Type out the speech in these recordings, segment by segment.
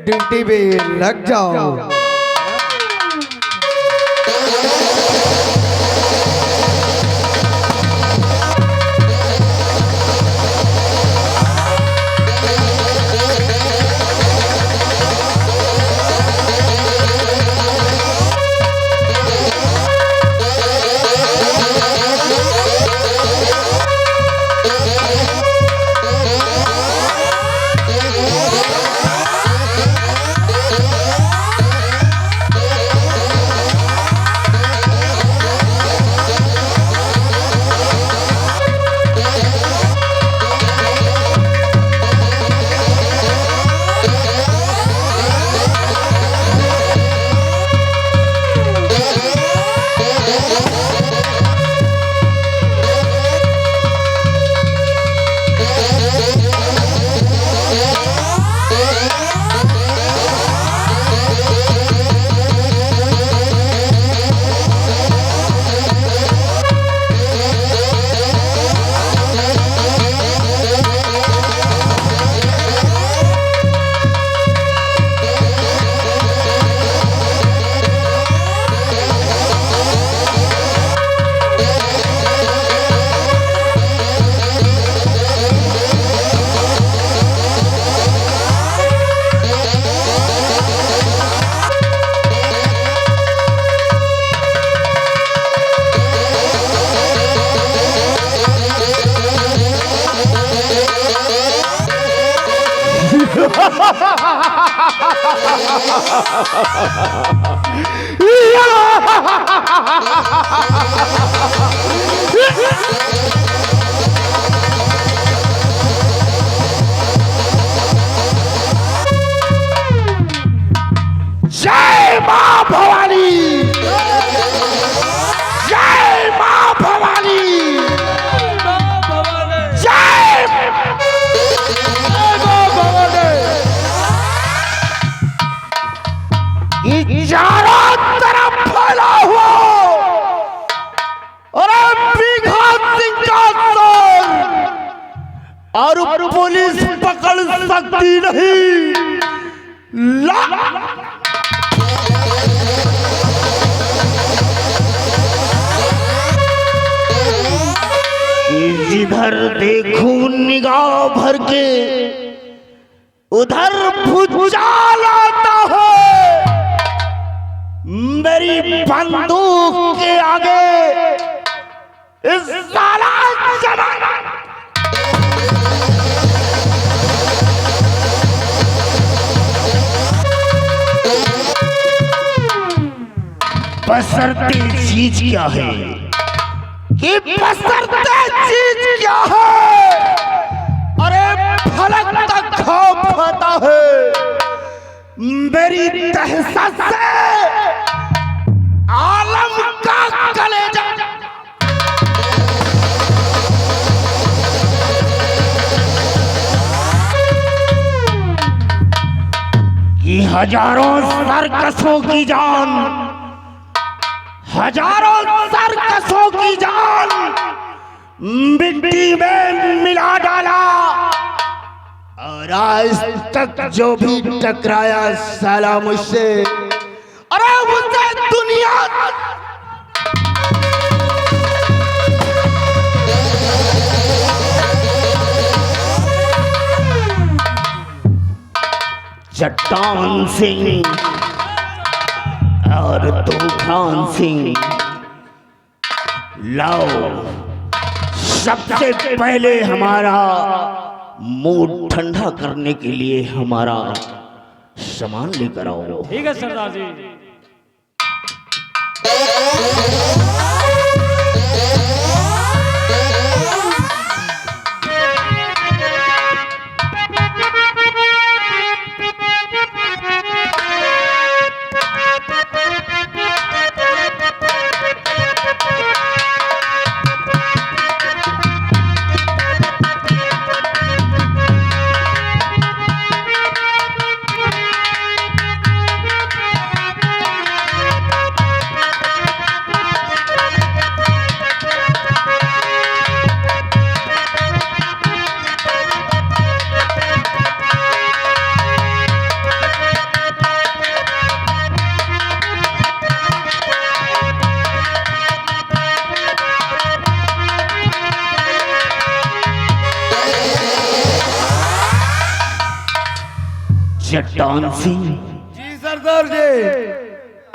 Duty पे लग जाओ। जय मां भवानी, जय मां भवानी, जय मां भवानी। चारों तरफ फैला हुआ और बीघा सिंह का शोर और पुलिस पकड़ सकती नहीं। जिधर देखूं निगाह भर के उधर भूचाल आता है। मेरी बंदूक के आगे इस साला जमाना बसरते चीज क्या है कि बसरते चीज क्या है। अरे फलक तक खौफ आता है। मेरी दहशत से आलम का कलेजा कि हजारों सर्कसों की जान, हजारों सर्कसों की जान मिट्टी में मिला डाला और आज तक जो भी टकराया साला मुझसे, अरे मुझसे दुनिया चट्टान सिंह और तूफान सिंह, लाओ सबसे पहले हमारा मूड ठंडा करने के लिए हमारा सामान लेकर आओ। ठीक है सरदार जी। चट्टान सिंह। जी सरदार जी।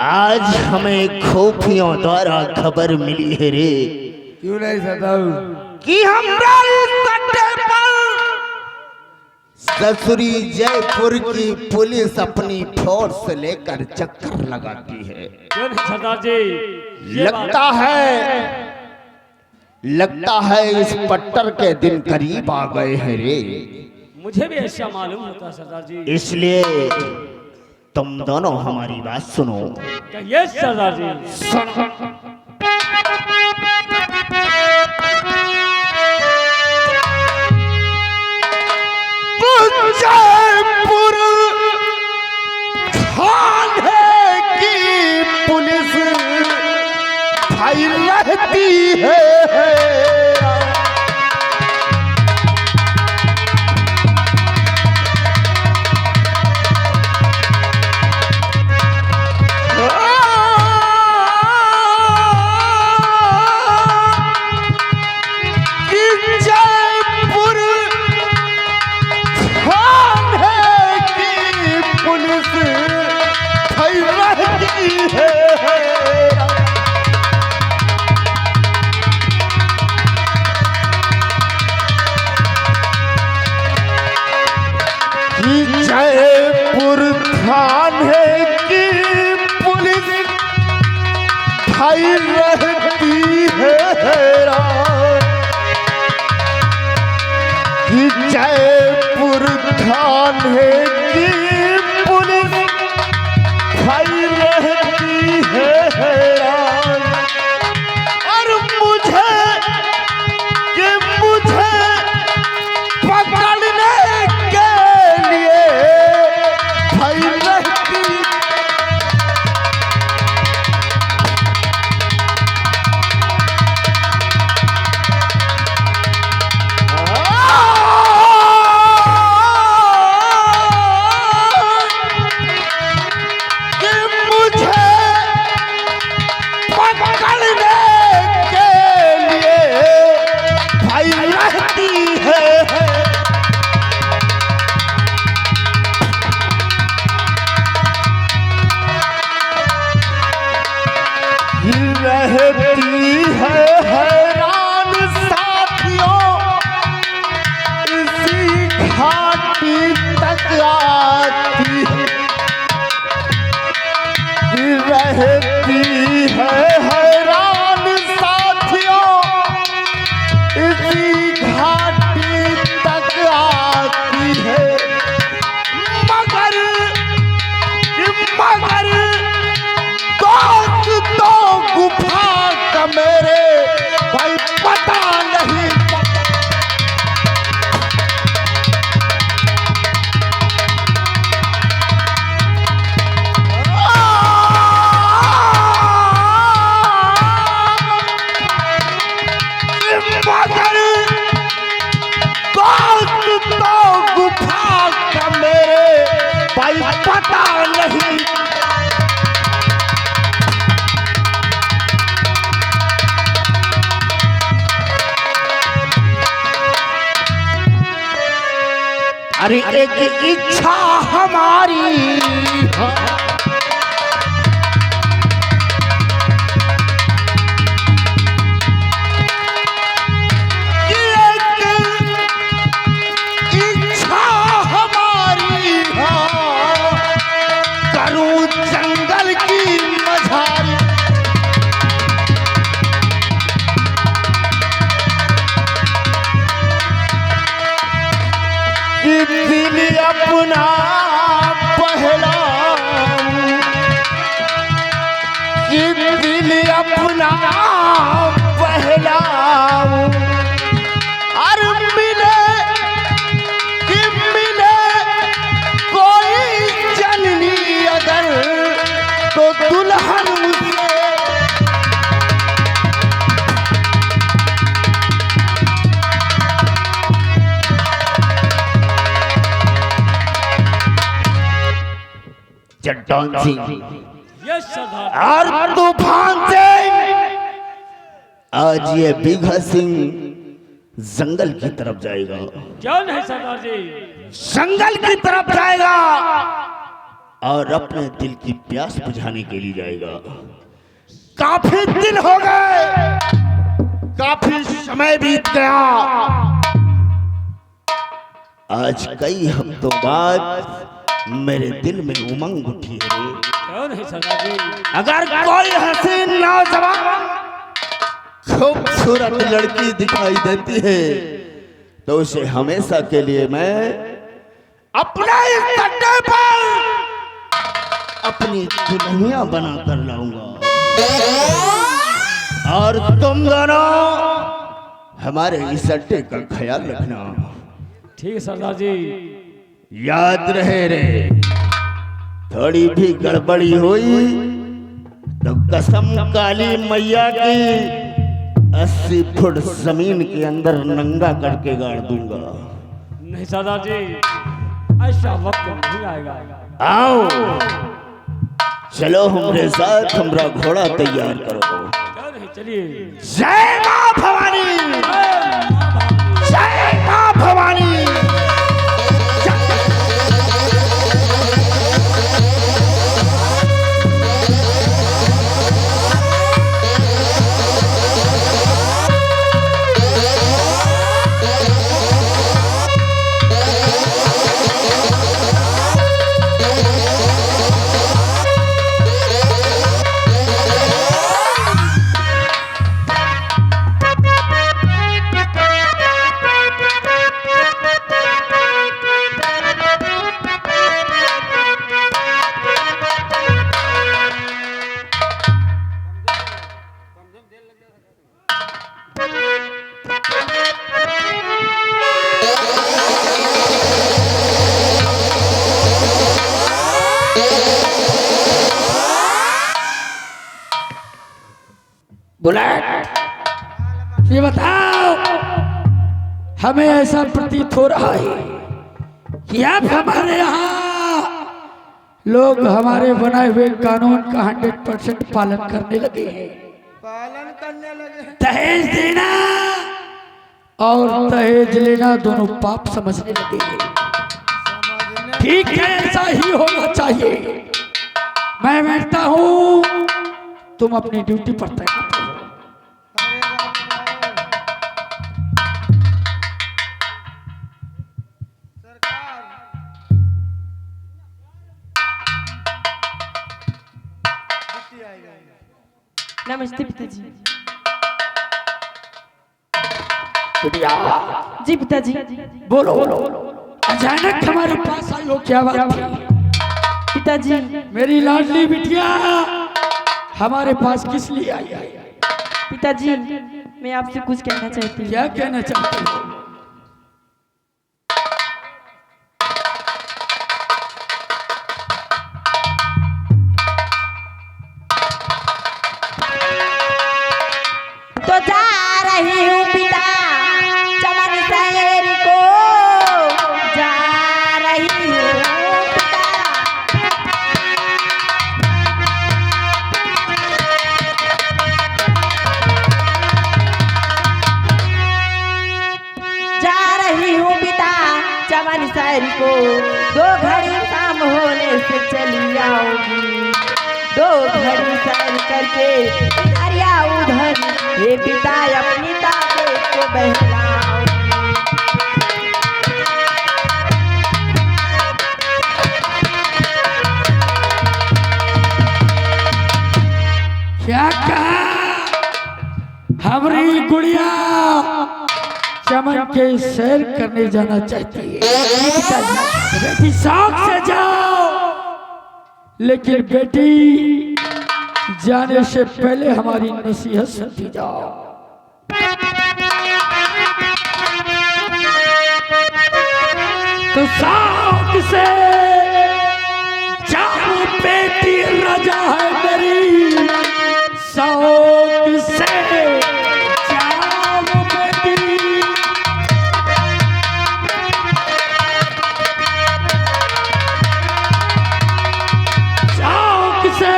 आज हमें खोफियों द्वारा खबर मिली है रे। क्यों नहीं सरदार? कि हमारे सट्टे पर ससुरी जयपुर की पुलिस अपनी फोर्स लेकर चक्कर लगाती है। क्यों नहीं सरदार जी? लगता है इस पट्टर के दिन करीब आ गए हैं रे। मुझे भी ऐसा मालूम होता सरदार जी। इसलिए तुम दोनों हमारी बात सुनो। कहिए सरदार जी। जयपुर थाने की पुलिस भाई रहती है। जयपुर थाने की पुलिस भाई रहती है। कि जयपुर थाने की पुलिस भाई रहती है। और मुझे पकड़ने के लिए भाई रहती। रहती है हैरान साथियों, इसी घाटी तक आती रहती है हैरान साथियों, इसी घाटी तक आती है। मगर तो गुफा का मेरे भाई पता नहीं। मगर तो गुफा का मेरे भाई पता नहीं। अरे एक इच्छा हमारी करूं जंगल की मझारी। दिल अपना बहलाऊं, दिल अपना बहलाऊं। और मिले कोई जननी अगर तो दुल्हन उसे चट्टान सिंह और तूफान सिंह, आज ये बिघा सिंह जंगल की तरफ जाएगा। क्यों नहीं सरदार जी? जंगल की तरफ जाएगा और अपने दिल की प्यास बुझाने के लिए जाएगा। काफी दिन हो गए, काफी समय बीत गया। आज कई हफ्तों बाद मेरे दिल में उमंग उठी है। क्यों नहीं सरदार जी? अगर कोई हसीन नौजवान खूबसूरत लड़की दिखाई देती है तो उसे हमेशा के लिए मैं अपना इस अड्डे पर अपनी दुल्हनिया बना कर लाऊंगा और तुम दोनों हमारे इस अड्डे का ख्याल रखना। ठीक है सरदार जी। याद रहे रे, थोड़ी भी गड़बड़ी हुई तो कसम काली मैया की 80 फुट जमीन के अंदर नंगा करके गाड़ दूंगा। नहीं सरदार जी, ऐसा वक्त नहीं आएगा। आओ चलो हमारे साथ, हमारा घोड़ा तैयार करो। क्यों नहीं, चलिए। जय मां भवानी, जय मां भवानी। बुलेट, ये बताओ, हमें ऐसा प्रतीत हो रहा है कि अब हमारे यहाँ लोग हमारे बनाए हुए कानून का 100% पालन करने लगे हैं। दहेज देना और दहेज लेना दोनों पाप समझने लगे हैं। ठीक है, ऐसा ही होना चाहिए। मैं बैठता हूँ, तुम अपनी ड्यूटी पर तैनात हो। नमस्ते पिताजी। जी पिताजी। बोलो, अचानक हमारे पास आई हो, क्या बात थी? पिताजी, मेरी लाडली बिटिया हमारे पास किस लिए आई है? पिताजी मैं आपसे कुछ कहना चाहती हूँ। क्या कहना चाहती हो? तो जा रही हूँ पिता चमन शहर को, जा रही हूँ जा रही हूँ पिता चमन शहर को, 2 घड़ी शाम होने से चली आऊंगी, 2 घड़ी सैर करके इधर या उधर हे पिता अपनी ताबे को बहलाओ। क्या कहा? हमारी गुड़िया चमन के सैर करने जाना चाहती है। बेटी शौक से जाओ, लेकिन बेटी जाने से पहले हमारी नसीहत सुनती जाओ। तो शौक से जाओ बेटी, राजा है मेरी, शौक से जाओ बेटी। शौक से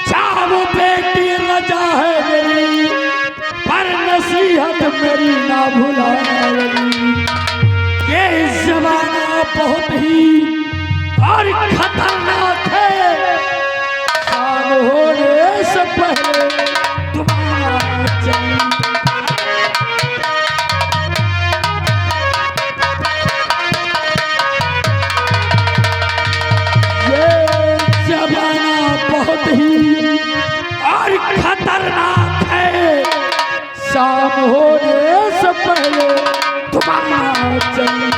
जाओ बेटी, राजा है मेरी, पर नसीहत मेरी ना भुलाना वली। ये जमाना बहुत ही और खतरनाक है, शाम होने से पहले तुम्हारा चली। बहुत ही और खतरनाक है, शाम होने से पहले तुम्हारा चली।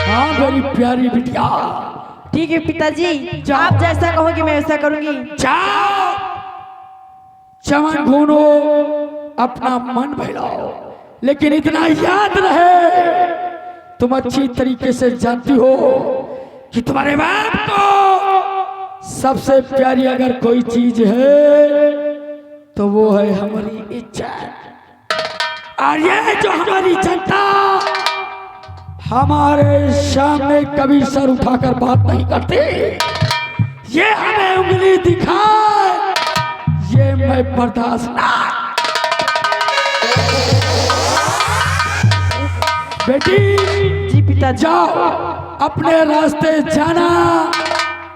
हाँ मेरी प्यारी बिटिया। ठीक है पिताजी, आप जैसा कहोगे मैं वैसा करूंगी। जाओ चमन घूनो, अपना मन बहलाओ, लेकिन इतना याद रहे, तुम अच्छी तरीके से जानती हो कि तुम्हारे बाप को सबसे प्यारी अगर कोई चीज है तो वो है हमारी इज्जत। और ये जो हमारी जनता हमारे सामने कभी सर उठाकर बात नहीं करती, ये हमें उंगली दिखाए, ये मैं बर्दाश्त ना। बेटी जी पिता, जाओ अपने रास्ते जाना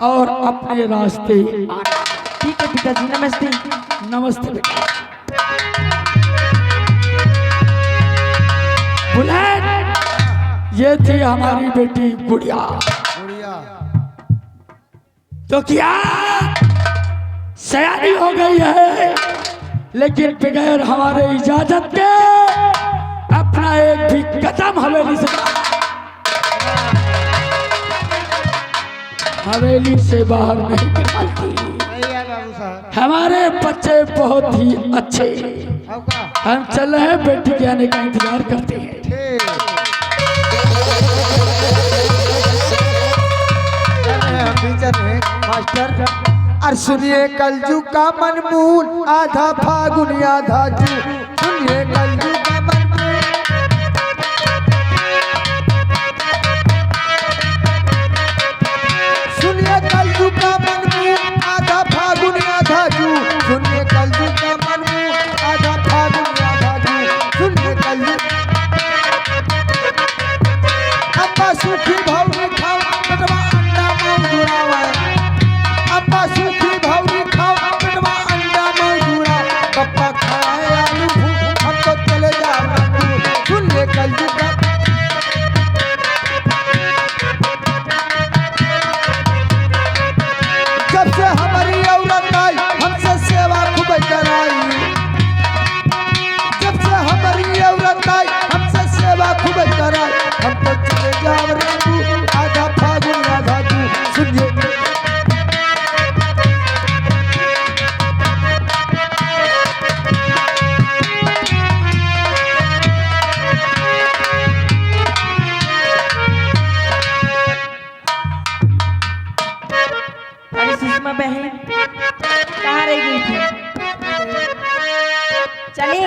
और अपने रास्ते आना। ठीक है पिताजी, नमस्ते। नमस्ते बेटा। बुलेट, ये थी हमारी बेटी गुड़िया। तो क्या सयानी हो गई है, लेकिन बगैर हमारे इजाजत के अपना एक भी कदम हवेली से बाहर नहीं निकलती। हमारे बच्चे बहुत ही अच्छे, हम चल रहे हैं, बेटी के आने का इंतजार करते हैं। मास्टर, और सुनिए कलजू का मनमूल, आधा फागुन आधा जू। सुनिए कलजू का मनमूल, सुनिए कलजू का मनमूल, आधा फागुन आधा जू। सुनिए कलजू का मनमूल, आधा फागुन आधा जू। सुनिए कलजू, अम्बा सूखी भौरी खाओ, पेटवा अंडा मांग जुड़ावा। अम्बा सूखी भौरी खाओ, पेटवा अंडा मांग जुड़ा। पप्पा खाए आलू भूख, हम तो चले जा रंगू। सुनिए कलजू का, जब से हमारी औरत आई हमसे सेवा खूब कराई। जब से हमारी औरत आई हमसे सेवा खूब कराई। हम तो चले जा रंगू, आधा फागुन आधा जू। सुनिए अरे सुषमा बहन कहाँ रह गई थी? चली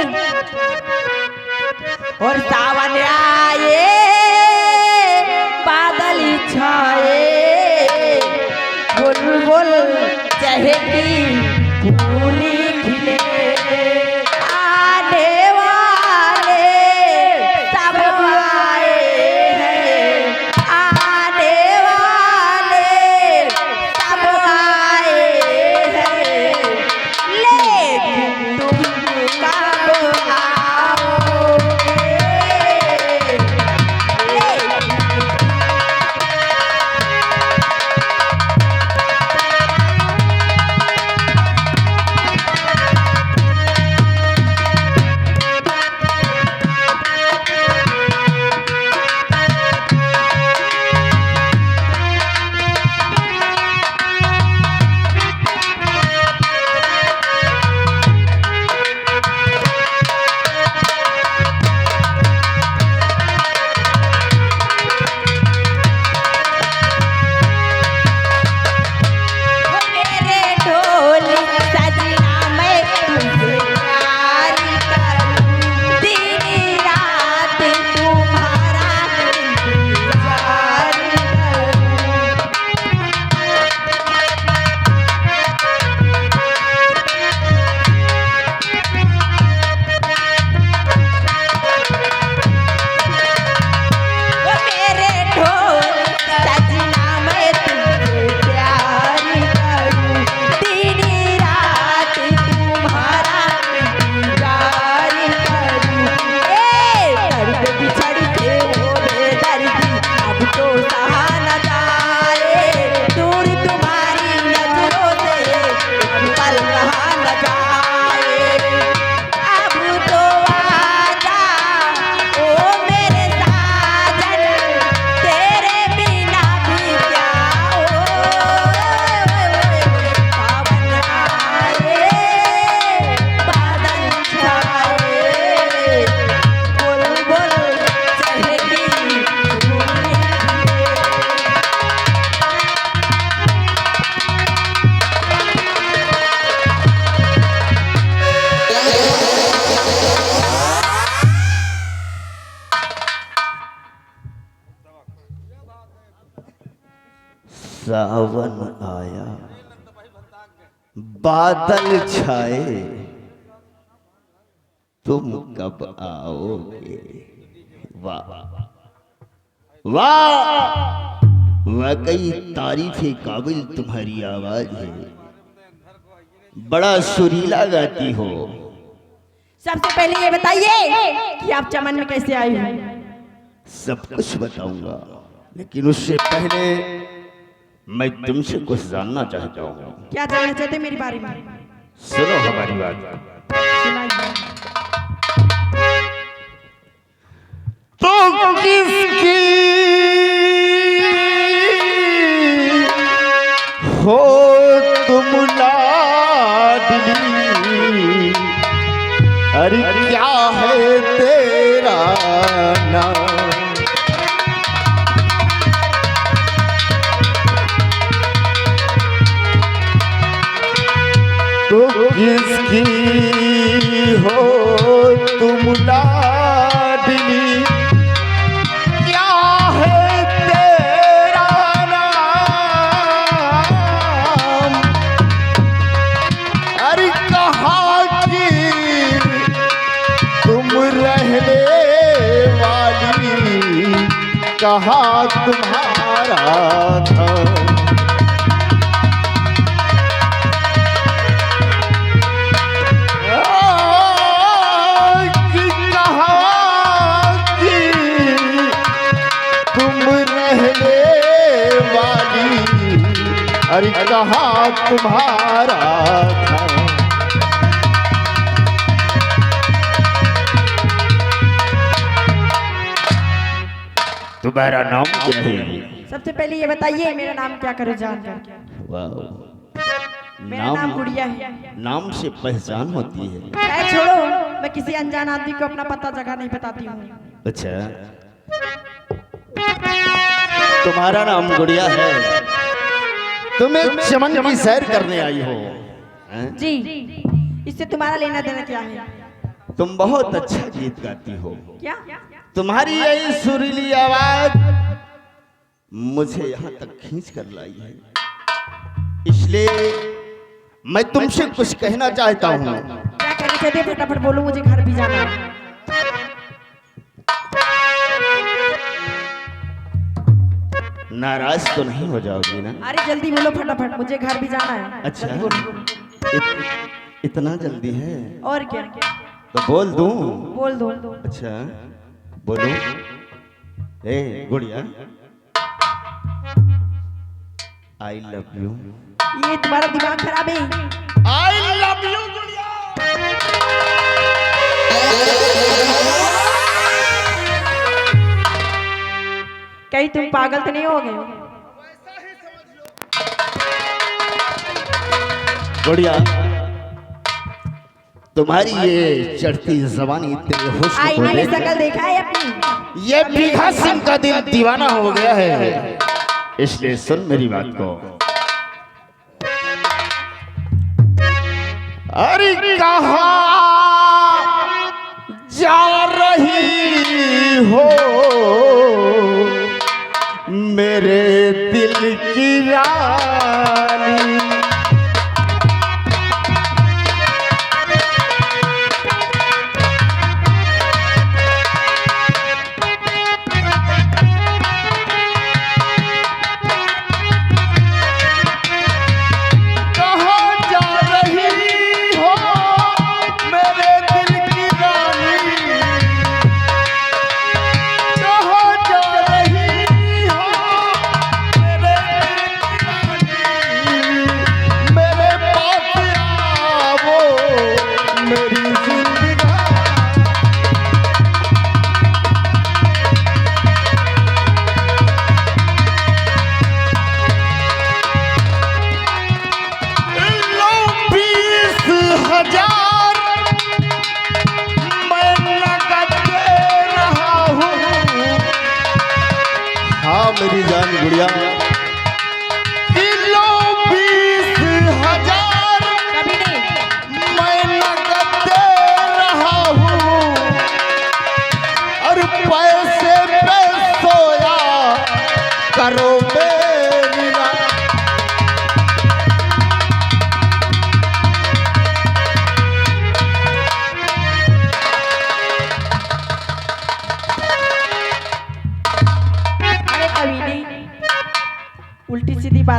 और सावन आए, बादल छाए, बुलबुल चहकी फूली खिले, आने वाले सब आए हैं, आने वाले सब आए हैं, लेकिन तुम कब आओगे? लेकिन सावन आया, बादल छाए, तुम कब आओगे। वाह वाह, वाकई तारीफे काबिल तुम्हारी आवाज है, बड़ा सुरीला गाती हो। सबसे पहले ये बताइए कि आप चमन में कैसे आई हो। सब कुछ बताऊंगा, लेकिन उससे पहले मैं तुमसे कुछ जानना चाहता हूँ। क्या जानना चाहते मेरे बारे में? सुनो हमारी बात। सुनाइए। तो किसकी हो तुम लाडली, अरे क्या है तेरा नाम। तो किसकी हो तुम लाडली, क्या है तेरा नाम। अरे कहाँ की तुम रहने वाली, कहाँ तुम्हारा था। अरे कहाँ तुम्हारा था। तुम्हारा नाम क्या है? सबसे पहले ये बताइए मेरा नाम क्या करो जानकर। वाह, मेरा नाम गुड़िया है। नाम से पहचान होती है। खैर छोड़ो, मैं किसी अनजान आदमी को अपना पता जगह नहीं बताती हूँ। अच्छा, तुम्हारा नाम गुड़िया है, तुम एक चमन की सैर करने आई हो हैं? जी, इससे तुम्हारा लेना देना क्या है? तुम बहुत अच्छा गीत गाती हो। क्या? तुम्हारी यही सुरीली आवाज मुझे यहाँ तक खींच कर लाई है, इसलिए मैं तुमसे कुछ कहना चाहता हूँ। क्या कहना चाहते हैं? फटाफट बोलो, मुझे घर भी जाना है। नाराज तो नहीं हो जाओगी ना? अरे जल्दी बोलो फटाफट, मुझे घर भी जाना है। अच्छा, जल्दी बोलो। इतना जल्दी है और क्या? तो बोल दूं? बोल दो। अच्छा बोलो। ए गुड़िया, आई लव यू। ये तुम्हारा दिमाग खराब है। आई लव यू गुड़िया। कहीं तुम पागल तो नहीं हो गए? गुड़िया, तुम्हारी ये चढ़ती जबानी तेरे हुस्न को आईने में देख शक्ल देखा है अपनी? ये भीखा सिंह का दिल दीवाना हो गया है, इसलिए सुन मेरी बात को। अरे कहाँ जा रही हो मेरे दिल की रानी।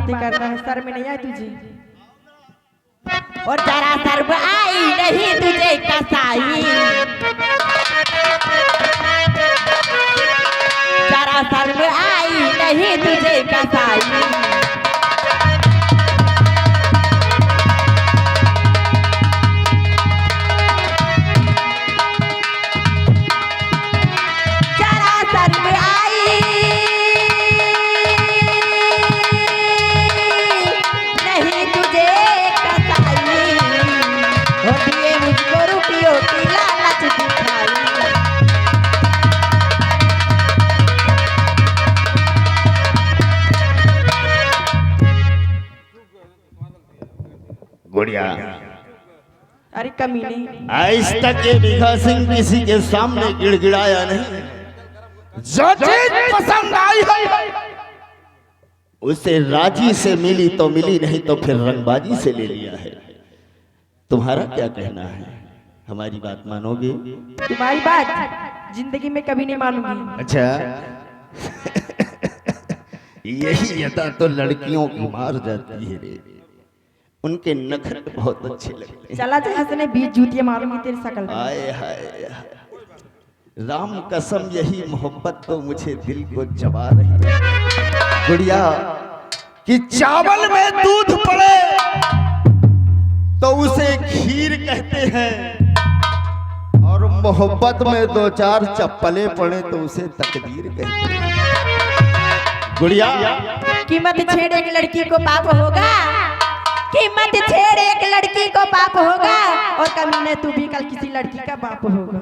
बातें करता है, शर्म नहीं आई तुझे? और जरा शर्म आई नहीं तुझे कसाई, जरा शर्म आई नहीं तुझे कसाई। गुड़िया, अरे कमीने, आज तक ये भिखा सिंह किसी के सामने गिड़गिड़ाया नहीं। जो चीज पसंद आई है उसे राजी से मिली तो मिली, नहीं तो फिर रंगबाजी से ले लिया है। तुम्हारा क्या कहना है? हमारी बात मानोगे? तुम्हारी बात जिंदगी में कभी नहीं मानूंगी। अच्छा यही अदा तो लड़कियों की मार जाती है रे। उनके नखरे बहुत अच्छे लगते हैं। चला जा हंसने 20 जूतियां मारूंगी तेरी शकल में। हाय हाय, राम कसम यही मोहब्बत तो मुझे दिल को जबा रही है गुड़िया, कि चावल में दूध पड़े तो उसे खीर कहते हैं, और मोहब्बत में 2-4 चप्पलें पड़े तो उसे तकदीर कहते हैं। गुड़िया, कीमत छेड़ एक लड़की को पाप होगा, कीमत छेड़ एक लड़की को पाप होगा, और कमीने तू भी कल किसी लड़की का बाप होगा।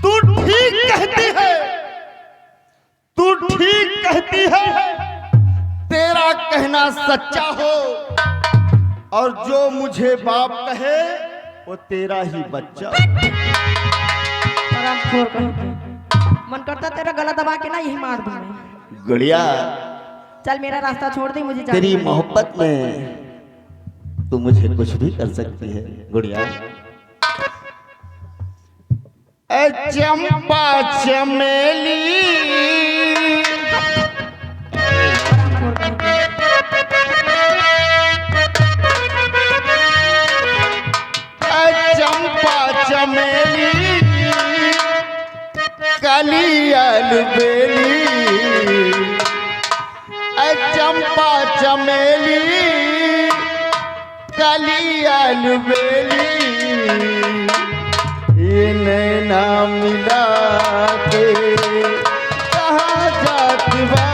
तू ठीक कहती है, तू ठीक कहती है। तेरा कहना सच्चा हो, और जो मुझे बाप कहे वो तेरा ही बच्चा। मन करता तेरा गला दबा के ना यही मार दूं मैं। गुड़िया, चल मेरा रास्ता छोड़ दे, मुझे तेरी मोहब्बत में तू मुझे कुछ भी कर सकती है गुड़िया। चंपा चमेली चंपा चमेली कली अलबेली, चंपा चमेली कली अलबेली, ये नैना मिला के कहाँ जाती बात।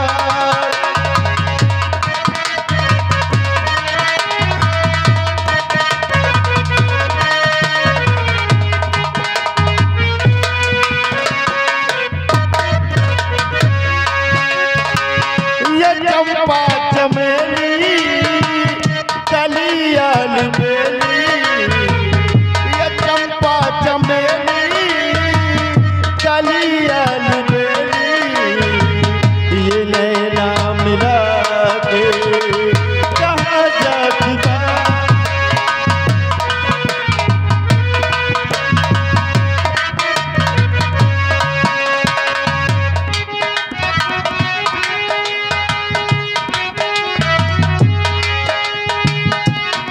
ये चंपा चमेली कली अलबेली, ये चंपा चमेली कली अलबेली, ये नैना मिला के कहाँ जाती बात।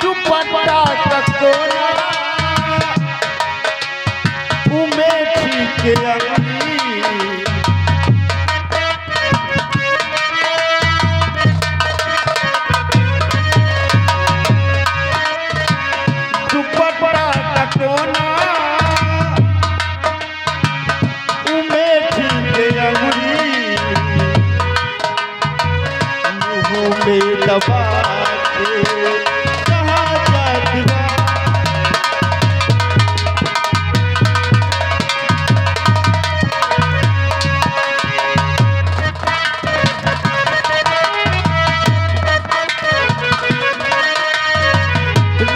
दुपट्टा ककोना उमेठी के अंगली, दुपट्टा ककोना उमेठी के अंगली, मुँह में दबा के कहाँ जाती बात।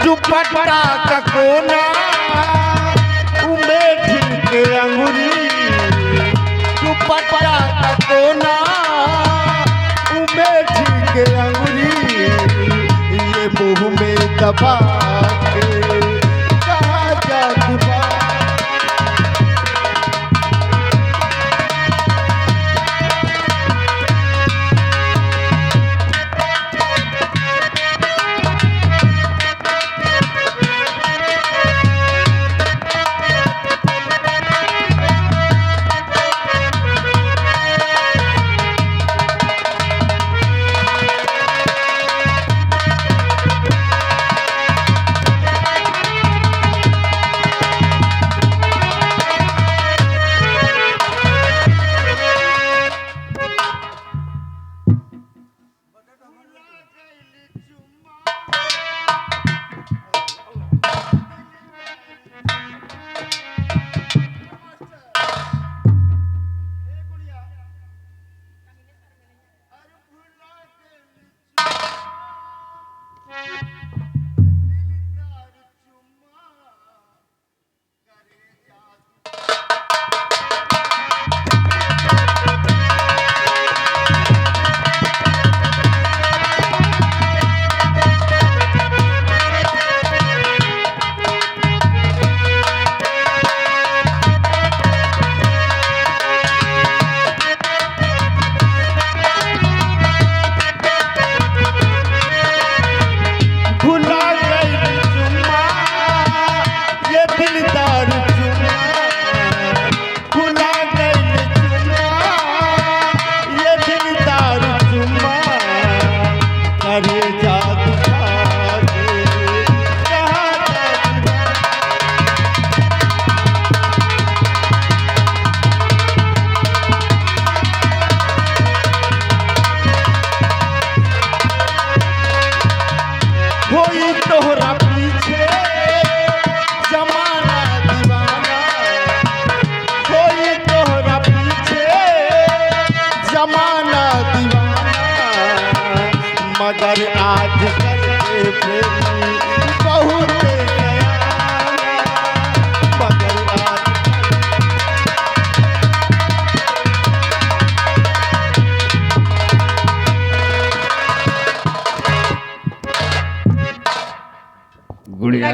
दुपट्टा का कोना उमेठी के अंगुरी, दुपट्टा का कोना उमेठी के अंगुरी, ये मुंह में दबा के कहाँ जाती बात।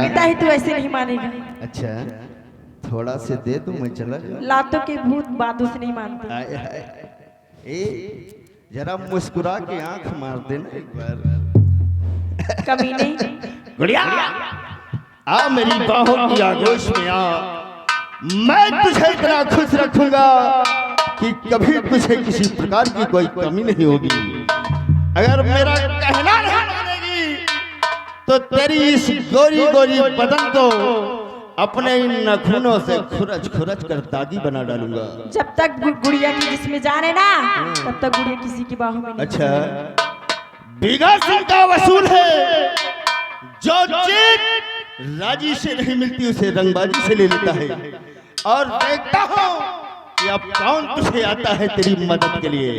लगता है तू ऐसे नहीं मानेगा। अच्छा, थोड़ा से दे दूं, मैं चला जाऊं। लातों के भूत बातों से नहीं मानते। हाय हाय, ए जरा मुस्कुरा के आंख मार देना एक बार। कभी नहीं। गुड़िया, आ मेरी बाहों की आगोश में आ, मैं तुझे इतना खुश रखूंगा कि कभी तुझे किसी प्रकार की कोई कमी नहीं होगी। अगर मेरा कहना नहीं मानेगी तो तेरी इस गोरी गोरी बदन को अपने इन नखूनों से खुरच खुरच कर दागी बना डालूंगा। जब तक गुड़िया की जिसमें जान है ना, तब तक गुड़िया किसी की बाहों में नहीं। अच्छा, बीघा सिंह का वसूल है, जो चीज राजी से नहीं मिलती उसे रंगबाजी से ले लेता है। और देखता हूँ कि अब कौन तुझे आता है तेरी मदद के लिए।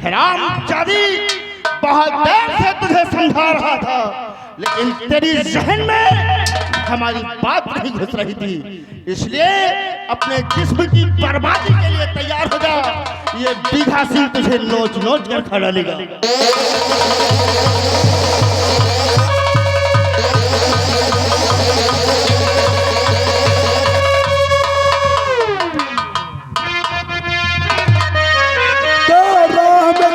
हरामजादी, बहुत देर से तुझे समझा रहा था, लेकिन तेरी जहन में हमारी बात नहीं घुस रही थी, इसलिए अपने जिस्म की बर्बादी के लिए तैयार हो जा। ये बीघा सिंह तुझे नोच नोच कर खा डालेगा।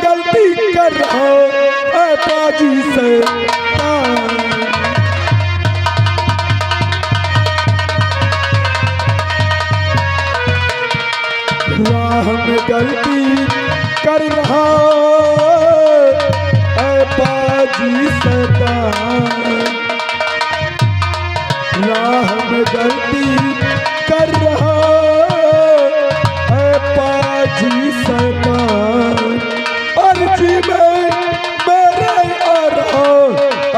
गलती कर रहा है बाजी से, राह में गलती कर रहा है बाजी से, राह में गलती कर रहा है बाजी से। अर्जी में मेरे आ रहा,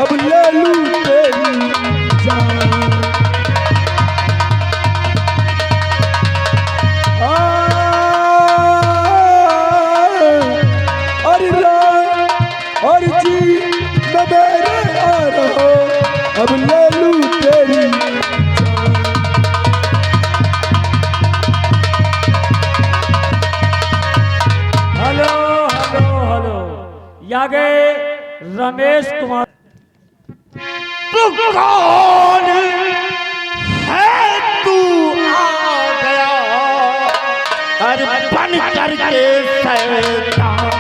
अब ले लूं तेरी जान। अर्जी में मेरे आ रहा, अब ले लूं तेरी जान। हेलो हेलो हेलो, यहाँ गए रमेश कुमार। तू कौन है? तू आ गया अरे बन करके शैतान।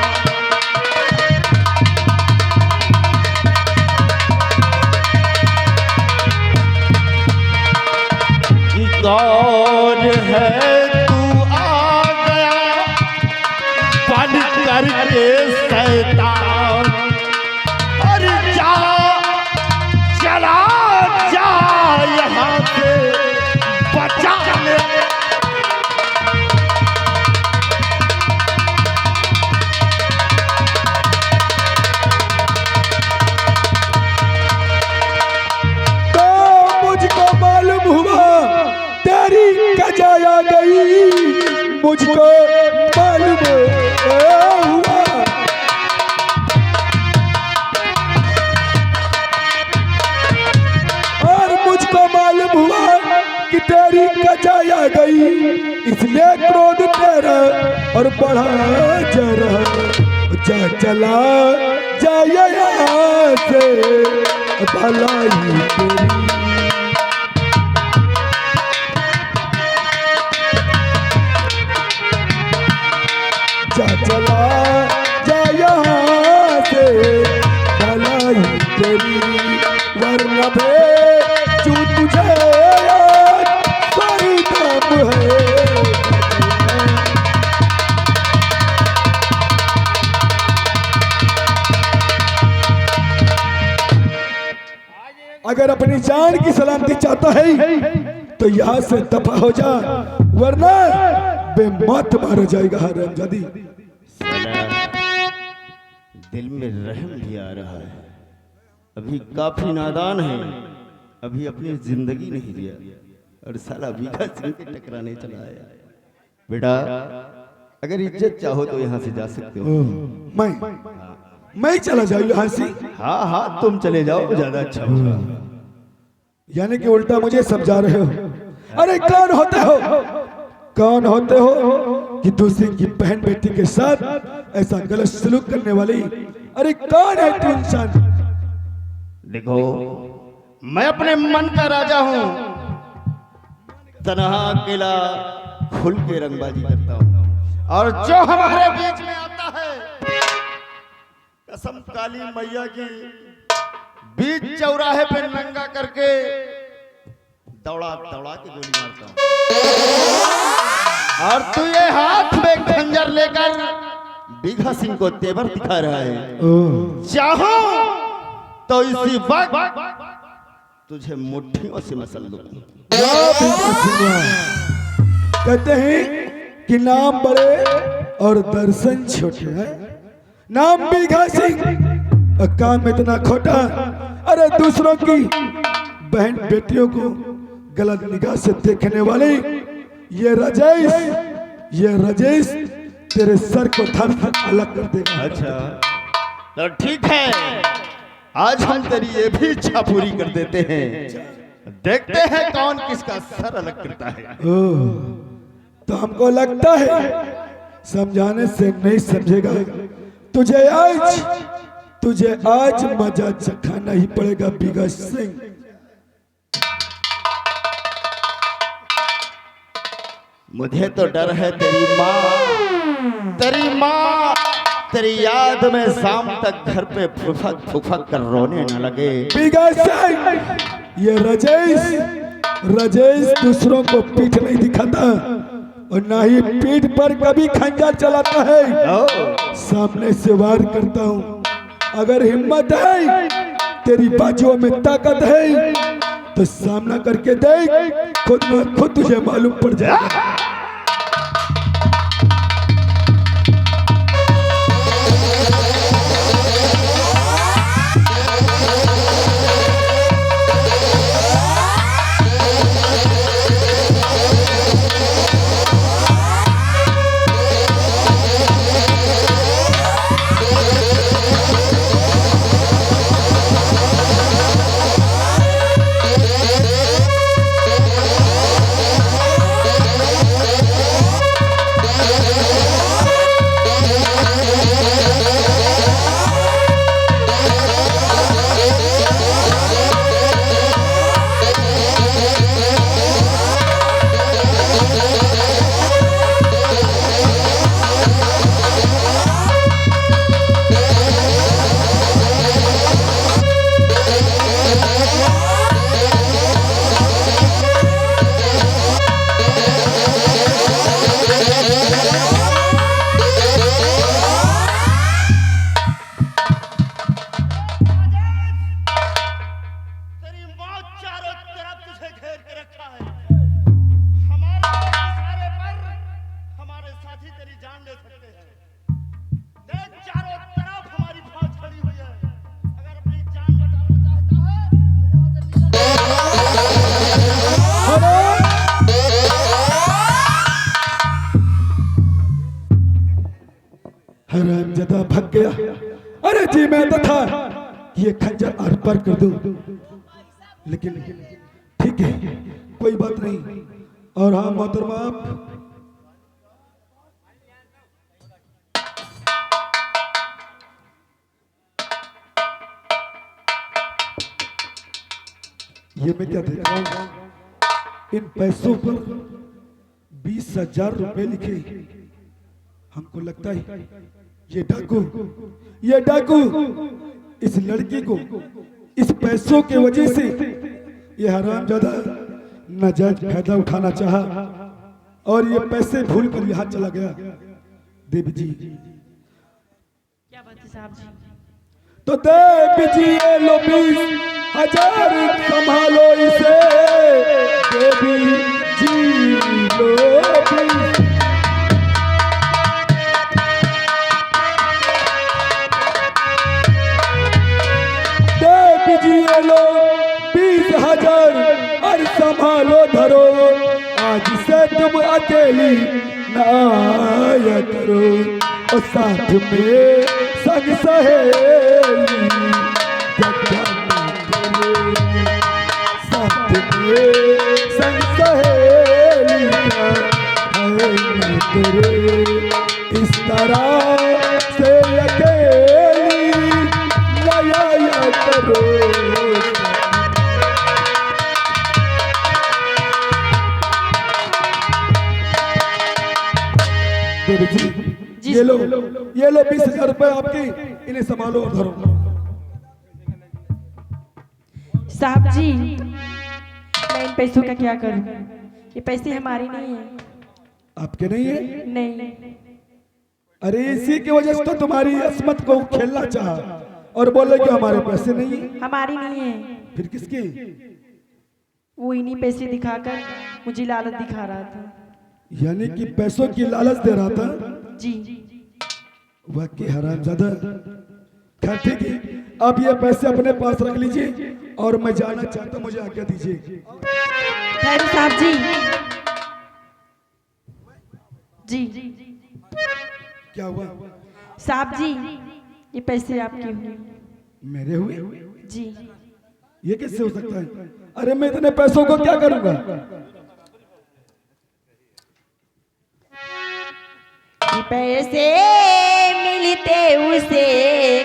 कौन है? तू आ गया बन करके शैतान। और जा चला जा यहाँ से बचा ले। तो मुझको मालूम हुआ तेरी कजाया गई, मुझको मालूम हुआ। और मुझको मालूम हुआ कि तेरी कजाया गई, इसलिए क्रोध तेरा और बढ़ा जा रहा। जा चला जा यहाँ से भलाई तेरी। जा चला जा यहाँ से भलाई तेरी, वरना भेजूं तुझे आज कोई काम है। अगर अपनी जान की सलामती चाहता है तो यहाँ से दफा हो जा, वरना बेमौत मारा जाएगा। हरामजादी, दिल में रहम भी आ रहा है, अभी काफी नादान है, अभी अपनी जिंदगी नहीं जिया और साला बीघा सिंह के टकराने चला आया। बेटा, अगर इज्जत चाहो तो यहाँ से जा सकते हो। मैं चला जाऊँ यहाँ से? हाँ हाँ, तुम चले जाओ, ज्यादा अच्छा होगा। यानी कि उल्टा मुझे समझा रहे हो? अरे कौन होते हो? कौन होते हो कि दूसरे की बहन बेटी के साथ ऐसा गलत सलूक करने वाली? अरे कौन है तू इंसान? देखो, मैं अपने मन का राजा हूं, तन्हा अकेला खुल के रंगबाजी करता हूं, और जो हमारे बीच में आता है कसम काली मैया की बीच चौराहे पे नंगा करके दौड़ा दौड़ा के गोली मारता हूं। और तू ये हाथ में खंजर लेकर बीघा सिंह को तेवर दिखा रहा है। चाहो तो इसी वक्त तुझे मुट्ठियों से मसल दूंगा। कहते हैं कि नाम बड़े और दर्शन छोटे हैं। नाम बीघा सिंह और काम इतना खोटा। अरे दूसरों की बहन बेटियों को गलत निगाह से देखने वाले ये राजेश तेरे सर को थर थर अलग कर देगा। अच्छा तो ठीक है, आज हम तेरी ये भी इच्छा पूरी कर देते हैं। देखते हैं कौन किसका सर अलग करता है। तो हमको लगता है समझाने से नहीं समझेगा। तुझे आज मजा चखाना ही पड़ेगा बीघा सिंह। मुझे तो डर है तेरी याद में शाम तक घर पे फुफक फुफक कर रोने न लगे। बीघा सिंह, ये राजेश दूसरों को पीठ नहीं दिखाता और ना ही पीठ पर कभी खंजर चलाता है। सामने से वार करता हूँ। अगर हिम्मत है, तेरी बाजुओं में ताकत है तो सामना करके देख, खुद तुझे मालूम पड़ जाएगा। हरामजादा भाग गया। अरे जी मैं तो था ये खंजर आर पार कर दूं, लेकिन ठीक है कोई बात नहीं। और हाँ मोहतरमा, आप ये मैं क्या देख रहा हूं, इन पैसों पर 20,000 रुपए लिखे। हमको लगता है ये डाकू इस लड़की को इस पैसों के वजह से ये हरामजादा नाजायज फायदा उठाना चाहा और ये पैसे भूल कर यहाँ चला गया। देवी जी क्या बात है साहब जी? तो देवी जी ये लो 20,000 संभालो इसे। देवी जी लो 20। दीजिए लो 20,000 और संभालो धरो, आज से तुम अकेली ना आया करो। और साथ में संग सहेली साथ में संग सहेली इस तरह से अकेली करो। देवी जी, जी। ये लो 20,000 रुपए आपकी, इन्हें संभालो और धरो। साहब जी, मैं इन पैसों का क्या करूं? ये पैसे हमारी नहीं है। आपके नहीं है? नहीं, अरे इसी की वजह से तो तुम्हारी अस्मत को खेलना चाहा और बोले कि हमारे पैसे नहीं है। हमारी नहीं है। फिर किसकी? वो इन्हीं पैसे दिखाकर मुझे लालच दिखा रहा था। यानी कि पैसों की लालच दे रहा था। जी। वाकई हरामजादा। खैर ठीक है, आप ये पैसे अपने पास रख लीजिए और मैं जाना चाहता हूँ, मुझे आज्ञा दीजिए। खैर साहब जी, जी क्या हुआ? साहब जी, ये पैसे आपके हुए। मेरे हुए? जी। ये कैसे हो सकता है? अरे मैं इतने पैसों को क्या करूंगा? पैसे मिलते उसे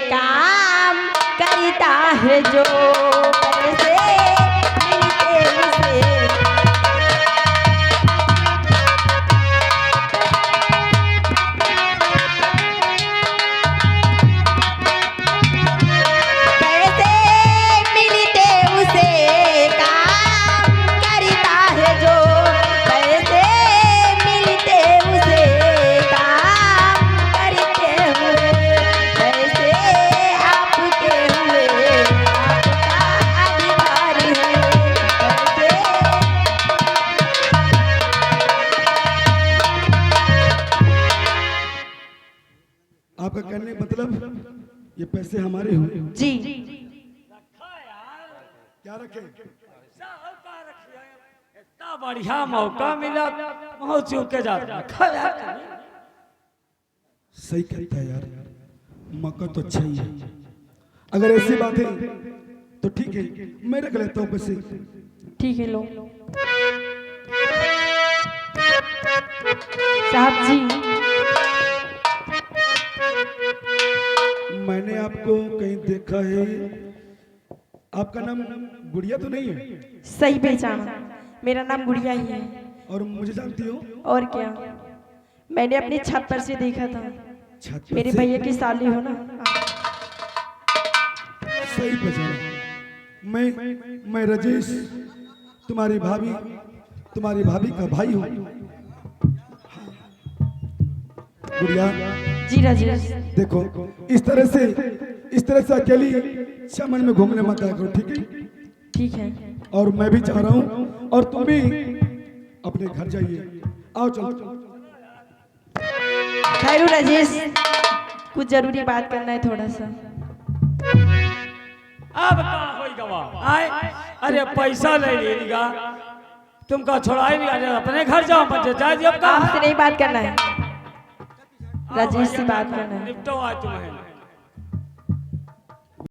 काम करता है जो, पैसे मिलते उसे। पैसे मिलते उसे काम करता है जो, पैसे मिलते उसे काम करते हुए, पैसे आपके हुए, आपका अधिकार है पैसे। आपका कहने का मतलब ये पैसे हमारे हुए? जी। क्या रखे? इतना बढ़िया मौका मिला, बहुत चूक के जाता। खाया सही कहता है यार, मौका तो अच्छा ही है। अगर ऐसी बात है तो ठीक है, मैं रख लेता हूँ पैसे। ठीक है, लो साहब जी। मैंने आपको कहीं देखा है। आपका नाम गुड़िया तो नहीं है? सही पहचाना, मेरा नाम गुड़िया ही है। और मुझे जानती हो? और क्या, मैंने अपनी छत पर से देखा था। छत पर मेरे से? भैया की साली हो ना। सही पहचाना। मैं राजेश, तुम्हारी भाभी का भाई हूँ। गुड़िया जी राजेश। देखो, इस तरह से अकेली चमन में घूमने मत आया करो, ठीक है? ठीक है। और मैं भी चाह रहा हूँ और तुम भी अपने घर जाइए। आओ चलो। खैरू राजेश, कुछ जरूरी बात करना है थोड़ा सा। अब कहाँ होई गवा आए? अरे पैसा ले लेगा, तुमका छोड़ाई भी, अरे अपने घर जाओ, पंचायत अब आपसे नहीं बात करना है, राजेश से बात करना है। निपटो आज तुम्हें।